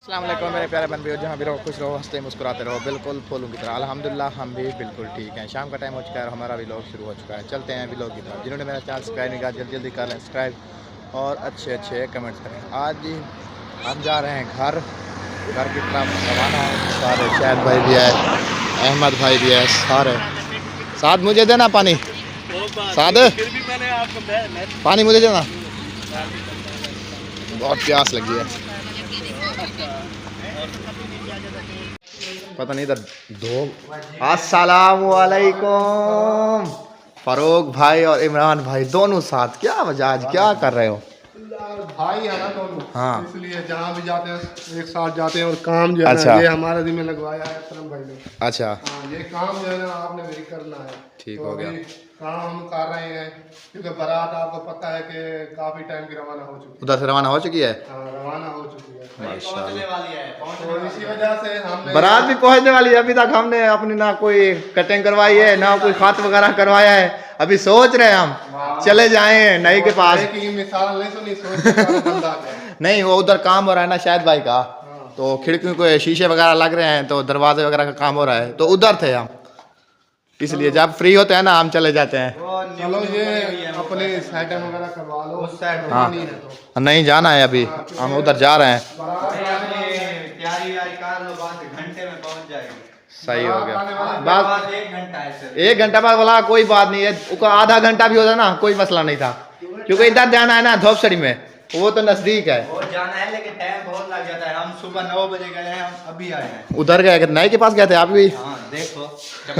अस्सलाम वालेकुम मेरे प्यारे बन भी हो, जहाँ भी रहो खुश रहो, हंसते मुस्कुराते रहो, बिल्कुल फूलों की तरह। अल्हम्दुलिल्लाह हम भी बिल्कुल ठीक हैं। शाम का टाइम हो चुका है और हमारा व्लॉग शुरू हो चुका है। चलते हैं व्लॉग की तरफ। जिन्होंने मेरा चैनल सब्सक्राइब नहीं किया जल्दी जल्दी कर लें सब्सक्राइब और अच्छे अच्छे कमेंट्स करें। आज हम जा रहे हैं घर की तरफ रवाना है। सारे शायद भाई भी है, अहमद भाई भी है, सारे साथ। मुझे देना पानी, साथ पानी मुझे देना, बहुत प्यास लगी है। पता नहीं इधर दो। अस्सलाम वालेकुम फरोग भाई और इमरान भाई दोनों साथ। क्या वजह, आज क्या कर रहे हो? भाई है ना दोनों। हाँ, इसलिए जहाँ भी जाते हैं एक साथ जाते हैं और काम जो है अच्छा। ना ये हमारे जिम्मे लगवाया है करम भाई ने। अच्छा हाँ, ये काम जो है ना आपने मेरी करना है। ठीक तो हो गया। अभी काम हम कर रहे हैं क्योंकि बारात आपको पता है कि काफी टाइम की रवाना हो चुकी है। उधर से रवाना हो चुकी है। हाँ, रवाना हो चुकी है। माशाल्लाह। तो इसी वजह से हमने बारात भी पहुंचने वाली है। अभी तक हमने अपनी ना कोई कटिंग करवाई है ना कोई खात वगैरह करवाया है। अभी सोच रहे हैं हम चले जाएं नई के पास। की मिसाल नहीं सुनी, सोच के सारा बंदा है। नहीं, वो उधर काम हो रहा है ना शायद भाई का, तो खिड़कियों को शीशे वगैरह लग रहे हैं, तो दरवाजे वगैरह का काम हो रहा है, तो उधर थे हम। इसलिए जब फ्री होते हैं ना हम चले जाते हैं। चलो ये अपने सेटअप वगैरह करवा लो। उस साइड हाँ, नहीं है तो नहीं जाना है अभी, हम उधर जा रहे हैं। घंटे में पहुंच जाएगी। सही हो गया। बाद बस 1 घंटा है सर। 1 घंटा बाद बोला कोई बात नहीं है, उसका आधा घंटा भी होता ना कोई मसला नहीं था, क्योंकि इधर जाना है ना धोपसड़ी में, वो तो नजदीक है। बहुत जाना है लेकिन टाइम बहुत लग जाता है। हम सुबह 9 बजे गए हैं, हम अभी आए हैं। उधर गए, नए के पास गए थे आप भी? हाँ देखो,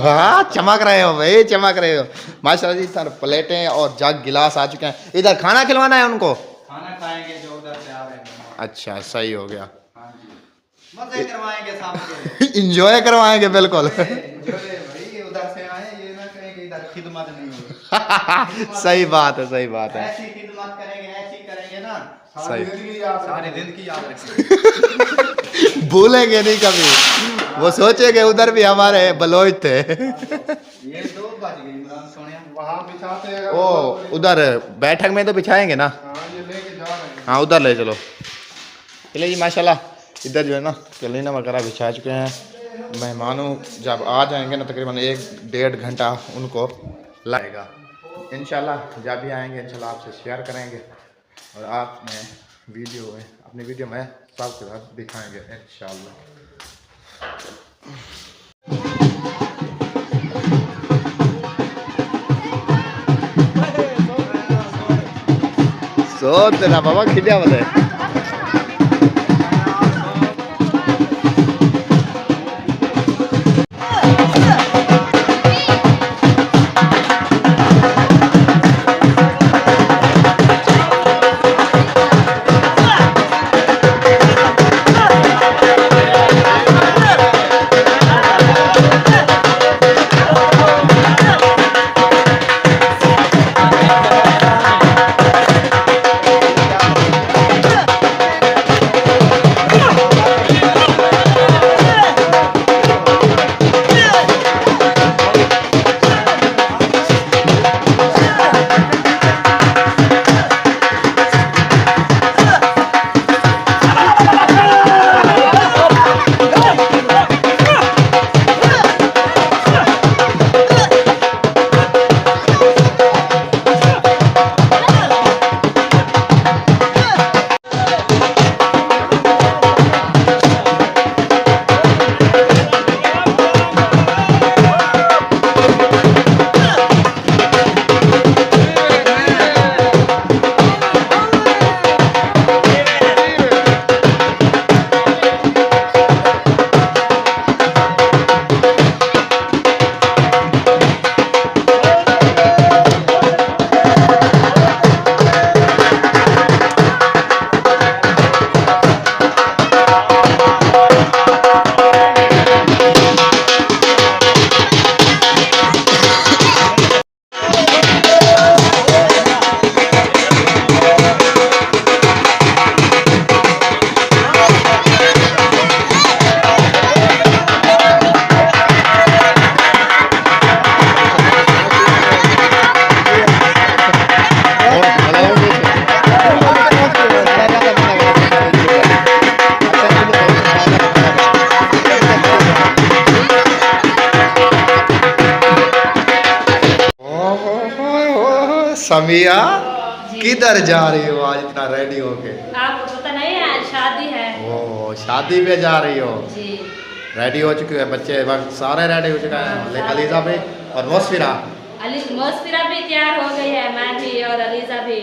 हाँ, चमक रहे हो भाई, चमक रहे हो माशाल्लाह जी। सर प्लेटें और जग गिलास आ चुके हैं। इधर खाना खिलवाना है उनको। खाना खाएंगे जो उधर से आ रहे हैं। अच्छा, सही हो गया। हाँ जी, मजे करवाएंगे सामने। इंजॉय करवाएंगे बिल्कुल। जो भाई उधर से आए, ये ना कहें कि इधर खिदमत नहीं हुई। सही बात है, सही बात है। ऐसी खिदमत करेंगे, ऐसी करेंगे ना, सही, सारी जिंदगी याद रखेंगे। भूलेंगे नहीं कभी। वो सोचेंगे उधर भी हमारे बलोच थे। ये 2 बज गई इमरान सोनिया। वहाँ बिछाते हैं। ओ उधर बैठक में तो बिछाएंगे ना। हाँ, ये लेके जा रहे हैं। हाँ, उधर ले चलो। चलिए जी, माशाल्लाह इधर जो है ना कलीना वगैरह बिछा चुके हैं। मेहमानों जब आ जाएंगे ना तकरीबन 1-1.5 घंटा उनको लगेगा। इंशाल्लाह जब भी आएंगे इंशाल्लाह आपसे शेयर करेंगे और आप में वीडियो में अपनी वीडियो में सबके साथ दिखाएंगे इंशाल्लाह। सो तेरा बाबा खिलिया बता। सामिया जी। किधर जा रही हो आज इतना रेडी होके? आपको पता नहीं है आज शादी है। ओ शादी पे जा रही हो? जी। रेडी हो चुके हैं बच्चे वक्त सारे रेडी हो चुके हैं, अलीजा भी और मोसफिरा मोसफिरा भी तैयार हो गई है, मैं भी और अलीजा भी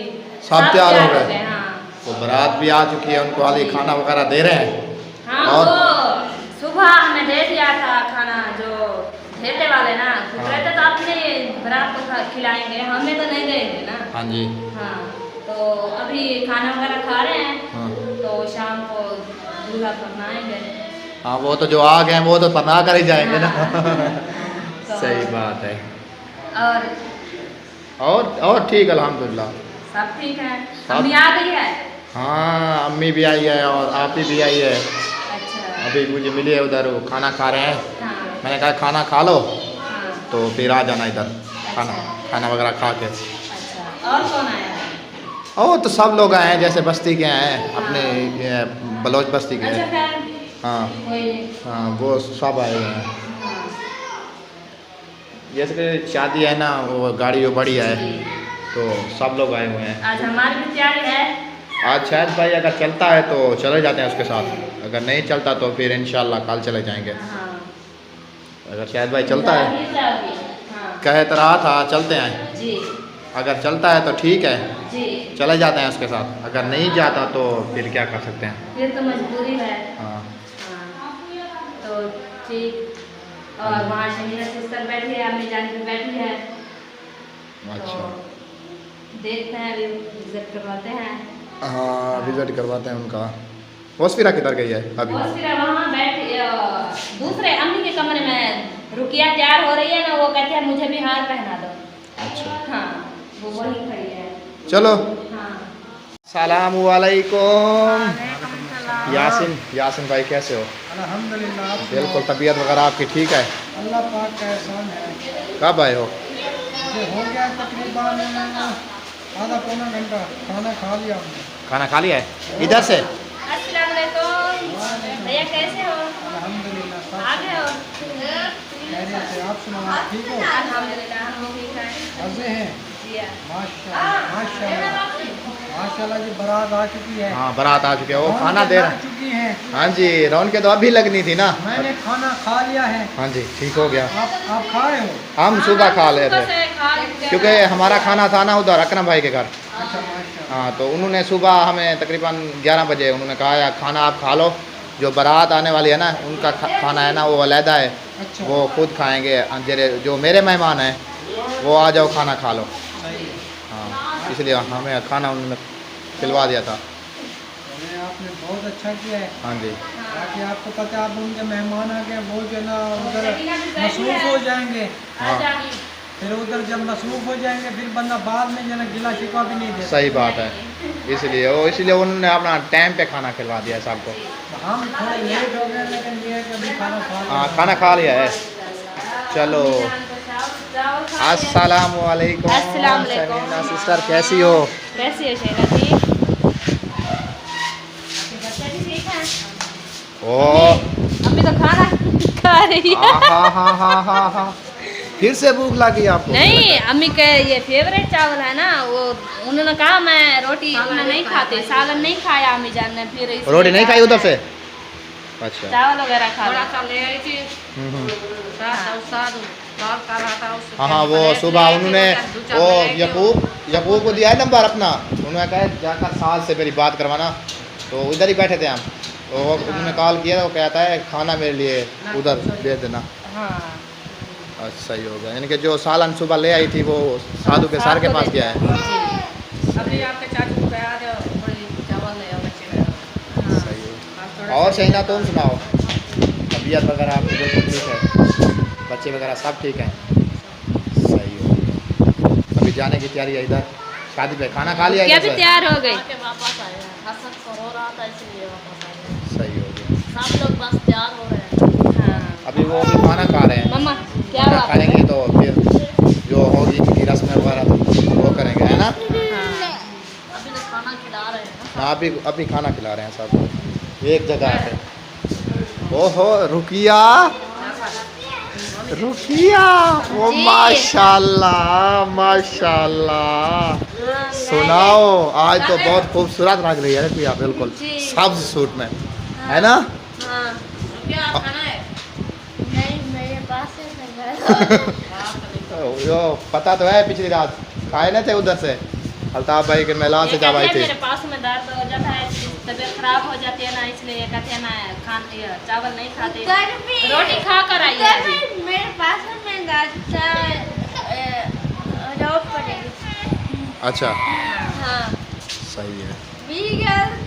सब तैयार हो गए। हाँ। तो बारात भी आ चुकी है, उनको अली खाना वगैरह दे रहे हैं। हाँ और वो सुबह हमें दे दिया था खाना, जो देते वाले ना कहते तो अपने बारात को खिलाएंगे, हमें तो नहीं देंगे ना। हाँ जी। हाँ तो अभी खाना वगैरह खा रहे हैं। हाँ। तो शाम को दूल्हा पहनाएंगे। हाँ वो तो जो आ गए वो तो पना कर ही जाएंगे ना। तो सही बात है। और ठीक अल्हम्दुलिल्लाह सब ठीक है। सब- अम्मी आ गई है। हाँ अम्मी भी आई है और आप भी आई है। अच्छा। अभी मुझे मिली है उधर, वो खाना खा रहे हैं। हाँ मैंने कहा खाना खा लो हाँ। तो फिर आ जाना इधर खाना वगैरह खा के। अच्छा और कौन आया है? और तो सब लोग आए हैं, जैसे बस्ती के आए हैं, अपने ये बलोच बस्ती के। अच्छा खैर हाँ कोई हाँ वो सब आए हुए हैं। हाँ। जैसे कि शादी है ना, वो गाड़ी वो बड़ी है तो सब लोग आए हुए हैं। आज हमारी भी तैयारी है। आज शायद भाई अगर चलता है तो चले जाते हैं उसके साथ, अगर नहीं चलता तो फिर इंशाल्लाह कल चले जाएंगे। हाँ। अगर शायद भाई चलता है, हाँ। कह तो रहा था चलते हैं, जी अगर चलता है तो ठीक है जी। चले जाते हैं उसके साथ, अगर नहीं जाता तो फिर क्या कर सकते हैं। फिर तो मजबूरी है। हाँ हाँ। तो ठीक। और वहाँ शमीना सिस्टर बैठी है, अम्मी जान भी बैठी है। अच्छा। तो देखते हैं, अभी विजिट करवाते हैं। हाँ विजिट करवाते हैं उनका। वसफिरा किधर गई है अभी? और फिर वहाँ बैठ दूसरे अम्मी के कमरे में रुकिया तैयार हो रही है ना, वो कहते हैं मुझे भी हार पहना दो। अच्छा हाँ वो वहीं खड़ी है। चलो। हाँ। सलाम वालेकुम। यासिन भाई कैसे हो? अल्हम्दुलिल्लाह। बिल्कुल, तबीयत वगैरह आपकी ठीक है? अल्लाह पाक का एहसान है। कब आए हो? ये हो गया तकरीबन आधा पौना घंटा, खाना खा लिया हमने। खाना खा लिया है? इधर से? अस्सलाम वालेकुम भैया, कैसे हो? अल्हम्दुलिल्लाह सब आ गए हो? खैरियत से। आप सुनाओ, आप ठीक हो? अल्हम्दुलिल्लाह हम ठीक हैं। मज़े हैं? जी हाँ। माशाल्लाह माशाल्लाह माशाल्लाह जी, बारात आ चुकी है। हाँ बारात आ चुकी है, वो खाना रौनकें दे लग रहा। चुकी हैं। हाँ जी रौनकें तो अभी लगनी थी ना। मैंने खाना खा लिया है। हाँ जी ठीक हो गया। आप खाए हो? हम सुबह खा ले थे क्योंकि क्योंकि हमारा खाना था ना उधर अकरम भाई के घर। अच्छा माशाल्लाह। हाँ तो उन्होंने सुबह हमें तकरीबन 11 बजे उन्होंने कहा यार खाना आप खा लो, जो बारात आने वाली है ना उनका खाना है ना वो अलहदा है, अच्छा वो खुद खाएंगे। जो मेरे मेहमान हैं वो आ जाओ खाना खा लो। सही है। हाँ इसलिए हमें खाना उन्होंने खिलवा दिया था। चलिए, आपने बहुत अच्छा किया है। हाँ जी ताकि आपको पता है, आप उनके मेहमान आ गए, वो जो ना उधर मसरूफ़ हो जाएंगे। हाँ फिर उधर जब मसरूफ़ हो जाएंगे फिर बंदा बाद में जो ना गिला शिकवा भी नहीं देता। सही बात है, इसलिए उन्होंने अपना टाइम पे खाना खिलवा दिया सबको। हम थोड़े लेट हो गए, लेकिन ये है कि अभी खाना खा लिया। हाँ खाना खा लिया है। चलो अस्सलाम वालेकुम। अस्सलाम वालेकुम। समीना सिस्टर कैसी हो? कैसी हो शैला जी? बच्चे भी ठीक हैं? ओ अम्मी तो खाना खा रही है। हाँ फिर से भूख लगी आपको? नहीं, अम्मी के ये फेवरेट चावल है ना, वो उन्होंने कहा मैं रोटी मैं नहीं खाती, सालन नहीं खाया अम्मी जान ने, फिर इसलिए रोटी नहीं खाई उधर से? अच्छा। चावल वगैरह खा लिया। हाँ वो सुबह उन्होंने वो यकूब को दिया है नंबर अपना, उन्होंने कहा जाकर साल से मेरी बात करवाना, तो इधर ही बैठे थे हम, तो उन्होंने कॉल किया, वो कहता है खाना मेरे लिए उधर भेज देना। हाँ। अच्छा सही हो गया, यानी कि जो सालन सुबह ले आई थी वो साधु के सर के पास गया है। अभी आपके चाचू को कहा दो थोड़ी चावल ले आओ बच्चे ले। सही है। और शहीना तुम सुनाओ, तबीयत वगैरह आपकी बिल्कुल ठीक है? बच्चे वगैरह सब ठीक हैं? सही हो गया। अभी जाने की तैयारी है इधर शादी पे, खाना खा लिया क्या इधर भी से? तैयार हो गई? वापस आए हैं, हसन को रो रहा था इसलिए वापस आए हैं। सही हो गया। सब लोग बस तैयार हो रहे हैं। हाँ। अभी वो भी खाना खा रहे हैं, मम्मा क्या खाना बात खाएंगे तो फिर जो होगी इनकी रस्में वगैरह वो करेंगे, है ना? हाँ। अभी तो खाना खिला रहे हैं ना। हाँ अभी खाना खिला रहे हैं सब एक जगह पे। ओहो रुकिया ओ जी। माशाल्लाह माशाल्लाह सुनाओ, आज तो बहुत खूबसूरत लग रही है प्रिया, बिल्कुल जी। सब्ज सूट में, है ना? हाँ। क्या खाना है? नहीं मेरे पास है यो पता तो है, पिछली रात खाए ना थे उधर से अल्ताफ भाई के मेला से जब आई थी। मेरे पास में दर्द हो जाता है, तबीयत खराब हो जाती है ना, इसलिए कहते हैं ना चावल नहीं खाते, रोटी खा कर आई है अभी। मेरे पास में जॉब पड़ेगी। अच्छा हाँ सही है।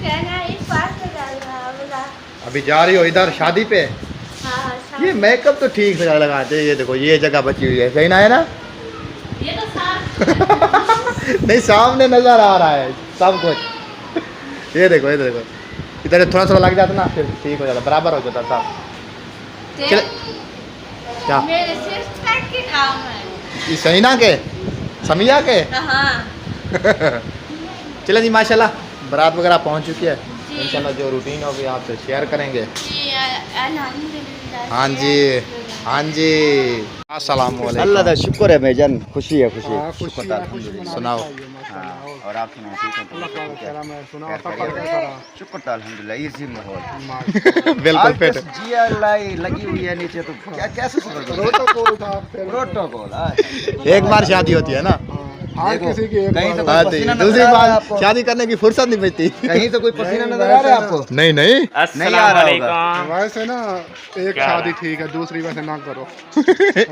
कहना इस पास में डालना बोला। अभी जा रही हो इधर शादी पे? हाँ ये मेकअप तो ठीक से लगाते हैं, ये देखो ये जगह बची हुई है, सही ना है ना? ये तो साफ नहीं सामने नजर आ रहा है सब कुछ। ये देखो इधर थोड़ा थोड़ा लग जाता ना, फिर ठीक हो जाता, बराबर हो जाता सब। क्या मेरे सिस्टर के काम है। ये सही ना के समिया के? हाँ चलो जी माशाल्लाह बारात वगैरह पहुंच चुकी है, इंशाल्लाह जो रूटीन होगी आपसे शेयर करेंगे। हाँ जी हाँ जी। अस्सलाम वालेकुम। अल्लाह का शुक्र है भाईजान, खुशी है खुशी। खुशी है। सुनाओ। हाँ, और आप सुनाओ ठीक है? शुक्र था अल्हम्दुलिल्लाह, इजी माहौल। बिल्कुल फिट। जिया लगी हुई है नीचे, तो क्या कैसे प्रोटोकॉल। एक बार शादी होती है ना, हर किसी की एक कहीं तो बार कोई पसीना दूसरी नजर आ रहा है बार आपको? शादी करने की फुर्सत नहीं बचती। कहीं तो कोई पसीना नजर आ रहा है आपको? नहीं नहीं नहीं आ रहा होगा। वैसे ना एक शादी ठीक है, दूसरी वैसे ना करो।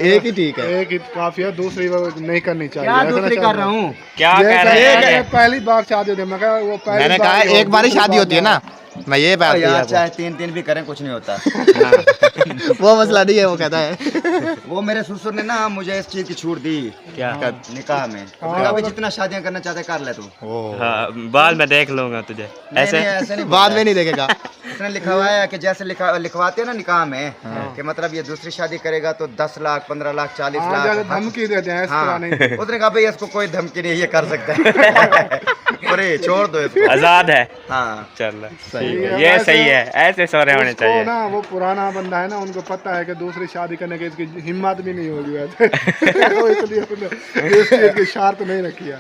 एक ही ठीक है। एक ही काफी है, दूसरी नहीं करनी चाहिए। क्या ऐसा ना दूसरी चाहिए। कर रहा हूँ? क्या ये कह रहे ये हैं? पहली बार शादी होती है, मैं कहा वो पहली मैंने बार कहा ही एक बार ही दूसरी शादी बार होती है ना, मैं ये बात यार किया चाहे तीन भी करें कुछ नहीं होता। वो मसला नहीं है, वो कहता है। वो मेरे ससुर ने ना मुझे इस चीज की छूट दी क्या? निकाह में। अभी जितना शादियां करना चाहते कर ले तू। हाँ, बाद में देख लूंगा तुझे। ऐसे ऐसे नहीं बाद में नहीं देखेगा। इसने लिखा हुआ है कि जैसे लिखवाते हैं ना निकाह में कि मतलब ये दूसरी शादी करेगा तो 10 लाख 15 लाख 40 हाँ, ज्यादा लाख। धमकी देते हैं, इस तरह हाँ, नहीं। उसने कहा भाई इसको कोई धमकी नहीं, ये कर सकता है। अरे छोड़ दो इसको। आजाद है। हाँ चल सही है। ये वैसे सही है, ऐसे सौरे होने उसको चाहिए। ना वो पुराना बंदा है ना, उनको पता है कि दूसरी शादी करने की इसकी हिम्मत भी नहीं होगी वैसे। वो इसलिए उसने इस चीज की शर्त नहीं रखी है।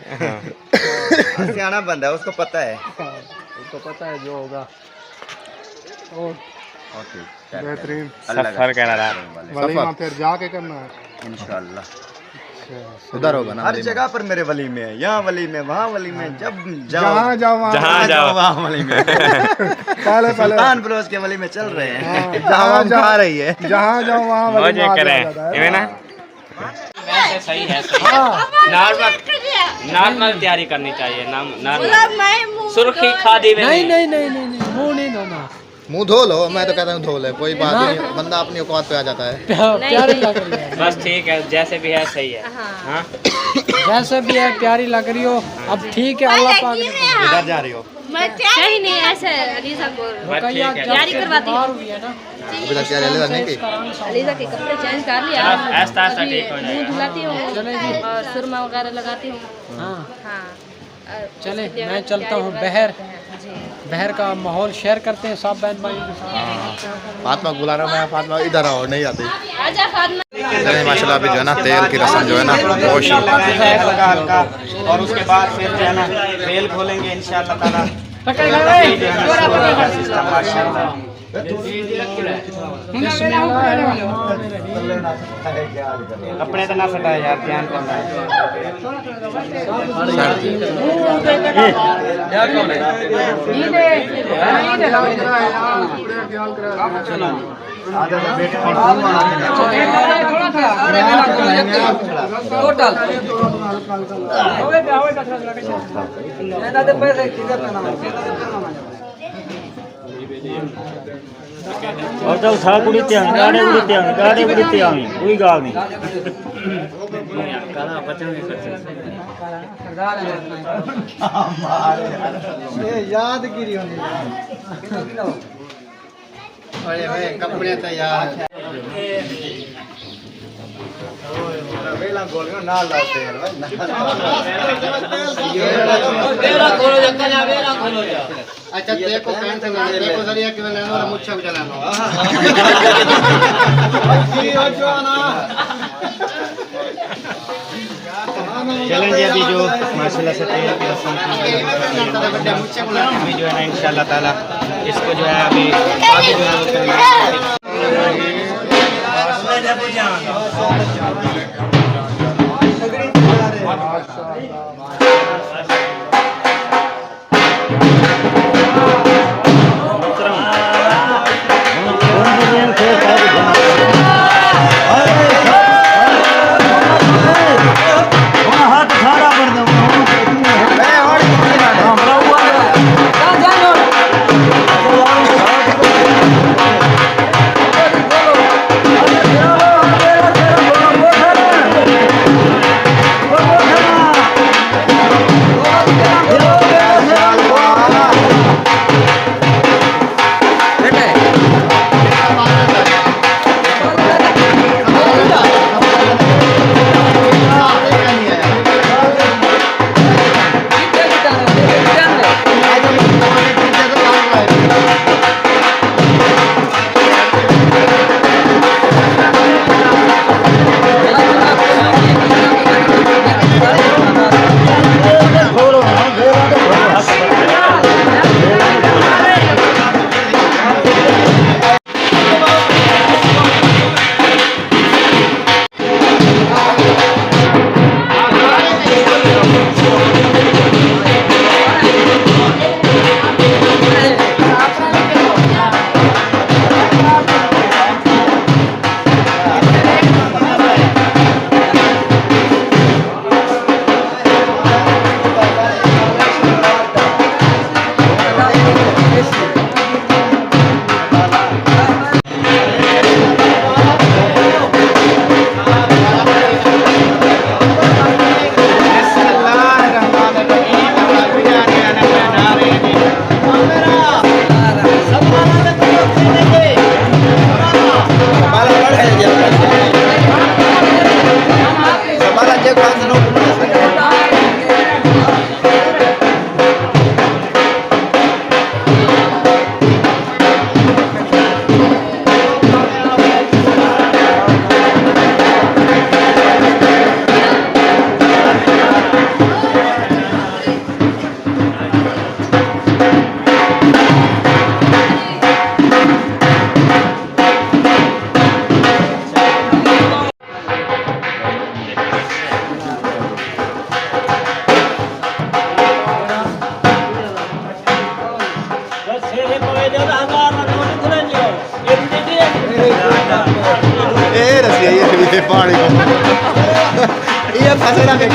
सियाना बंदा है, उसको पता है। उसको पता है जो होगा। और ओके बेहतरीन सफर कह रहा है। वलीमा फिर जाके करना है। इंशाल्लाह उधर होगा ना हर जगह पर मेरे वली में है, यहाँ वली में, वहाँ वली में, जब जाओ जहाँ जाओ वहाँ जहाँ जाओ। वहाँ वली में। पहले सुल्तान बलोच के वली में चल रहे हैं। जहाँ खा रही है। जहाँ जाओ वहाँ मौजे वलीमा आ करें, जाता है। ये ना वैसे सही है, नॉर्मल तैयारी करनी चाहिए। नॉर्मल सुर्खी खादी में नहीं। मुंह धो लो, मैं तो कहता हूँ धो ले, कोई बात नहीं, बंदा अपनी औकात पे आ जाता है। बस ठीक है, जैसे भी है सही है। हाँ जैसे भी है प्यारी लग रही हो, अब ठीक है अल्लाह पाक ने इधर जा रही हो? सही नहीं ऐसे अलीजा को बस ठीक है। तैयारी करवाती बीमार हूँ। हुई है ना, अभी तक तैयारी नहीं की? अलीजा के कपड़े चेंज कर लिया, आस्ता आस्ता अभी ठीक हो मुंह जाएगा। धुलाती हूँ और सुरमा वगैरह लगाती हूँ। हाँ हाँ चले मैं चलता हूँ बहर। बहर का माहौल शेयर करते हैं सब बहन भाइयों के साथ। फातिमा को बुला रहा हूँ मैं, फातिमा इधर आओ, नहीं आती। आजा फातिमा। चलिए माशाल्लाह अभी जो है ना तेल की रस्म जो है ना वो शुरू। हल्का हल्का, और उसके बाद फिर जो है ना तेल खोलेंगे इंशाअल्लाह ताला। अपने तो ना सटा यार, ध्यान करना है। और तो उठा कुड़ी त्याग गाड़े कुड़ी त्याग कोई गाल नहीं। यादगिरी कपड़े तैयार वेला गोलियों ना लाते हैं अच्छा देखो पैंट देखो जरिया कि मैंने और मुच्छा भी चलाना चलें जी, अभी जो माशाल्लाह से तेल की रस्म अभी जो है ना इंशाल्लाह ताला इसको जो है अभी आगे जो है वो पानी ये फसेला के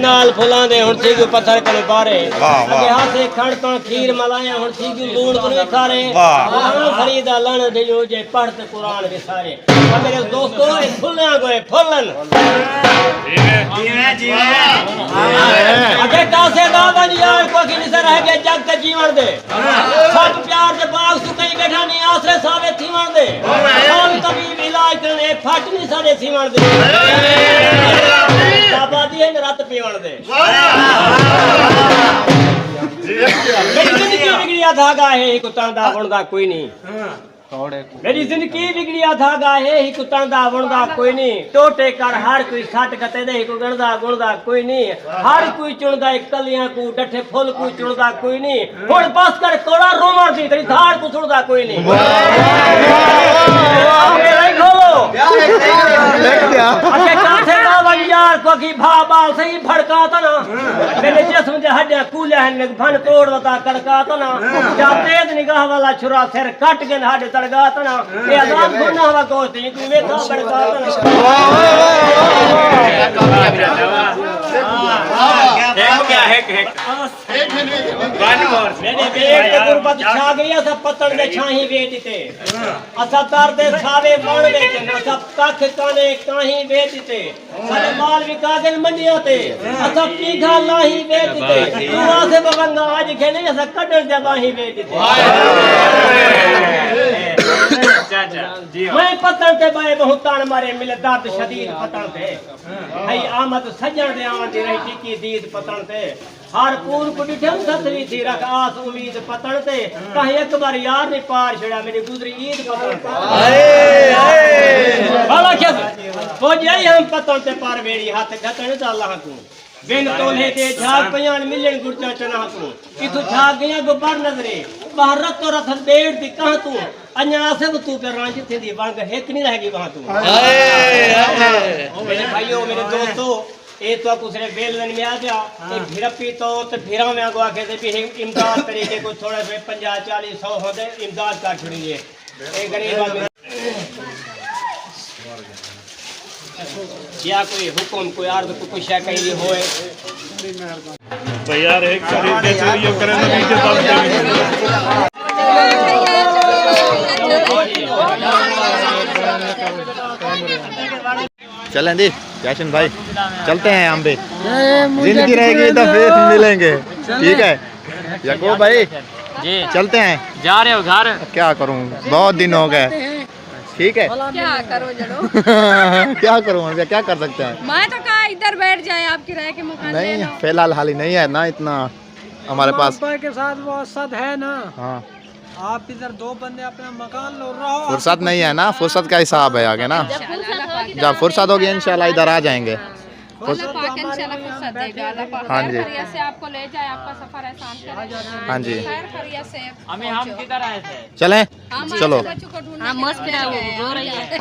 नाल फुलां दे हुण सीगू पत्थर कल पारे अगे हाथे खण तो खीर मलाया हुण सीगू लूण कल खारे हां फरीदा लण दे जो जे पढ़त कुरान विसारे मेरे दोस्तों ए फुल्लियां गोए फुल्लन जीवे अगे कासे दा बन यार को की निसर रह गया जग ते जीवन दे सब प्यार दे बाग सुकई बैठा नहीं आसरे सावे थीवन दे कौन तबीब इलाज करने फट नहीं साडे सीवन दे आबादी है रात पीवण दे मेरी जिंदगी बिगड़िया धागा है कुत्ता दा बुणदा कोई नहीं मेरी जिंदगी बिगड़िया धागा है कुत्ता दा बुणदा कोई नहीं टोटे कर हर कोई सट कते दे को गणदा गुणदा कोई नहीं हर कोई चुनदा कलियां को डठे फुल को चुनदा कोई नहीं हुण बस कर कोड़ा रोमण दी तेरी धाड़ को सुनदा कोई नहीं मेरे खोलो अके काथे का वन यार को की भा बाल सही भड़का था ना मेरे जिस्म जे हड्डियां कूले हैं भन तोड़ बता कड़का था ना जाते निगाह वाला छुरा सिर कट के हड्डी तड़गा था ना ये आजाद सुनना हवा कोस्ट नहीं कोई वेखा भड़का था मेरे बेट के गुरबत छा गई सब पत्तन दे छाही बेचते असा दर्द सावे बण बेच न सब कख काने काही बेचते सारे माल विका के मंडियों ते असा पीघा लाही बेचते तू आसे बंगा आज खेले असा कटन जबाही बेचते मैं पत्तन ते बाए बहुतान मारे मिले दर्द शदीद पत्तन ते हई आमद सजण दे आवन दी रही टिकी दीद पत्तन ते हर पूर को डिठम सतवी थी रख आस उम्मीद पतन ते कहीं एक बार यार ने पार छड़ा मेरी गुजरी ईद पतन भला क्या हो जाई हम पतन ते पार वेड़ी हाथ घटन त अल्लाह को बिन तोले ते झाग पयान मिलन गुरचा चना को इथु झाग गया गुबर नजरे भारत तो रथ बेड़ दी कहां तू अन्या से तू पे रांझ थी दी वांग हेक नहीं रहेगी वहां तू मेरे भाइयों मेरे दोस्तों ये तो दूसरे बेलन में आ गया ये भिड़पी तो भिड़ा में आगो आके से भी इमदाद तरीके को थोड़ा से 50 40 100 हो दे इमदाद का छोड़िए ए गरीब आदमी या कोई हुक्म कोई अर्ज को कुछ कहीं होए भाई यार एक शरीर के चोरी करे ना वीडियो डाल चलें दी जैशन भाई चलते हैं हम भी जिंदगी रहेगी तो फिर मिलेंगे ठीक है याकूब भाई जी चलते हैं जा रहे हो घर क्या करूं बहुत दिन हो गए ठीक है क्या करो जड़ो क्या करूं मैं क्या कर सकते हैं मैं तो कहा इधर बैठ जाए आप किराए के मकान ले नहीं लो। फिलहाल हाल ही नहीं है ना इतना हमारे पास के साथ वो सद है ना हाँ आप इधर 2 बंदे अपना मकान लो रहो फुर्सत नहीं है ना फुर्सत का हिसाब है आगे ना जब फुर्सत होगी इंशाल्लाह इधर आ जाएंगे हाँ जी से आपको ले जाए आपका सफर आसान करे। हाँ जी खैर से हम किधर आए थे चलें चलो मस्त रो रही है।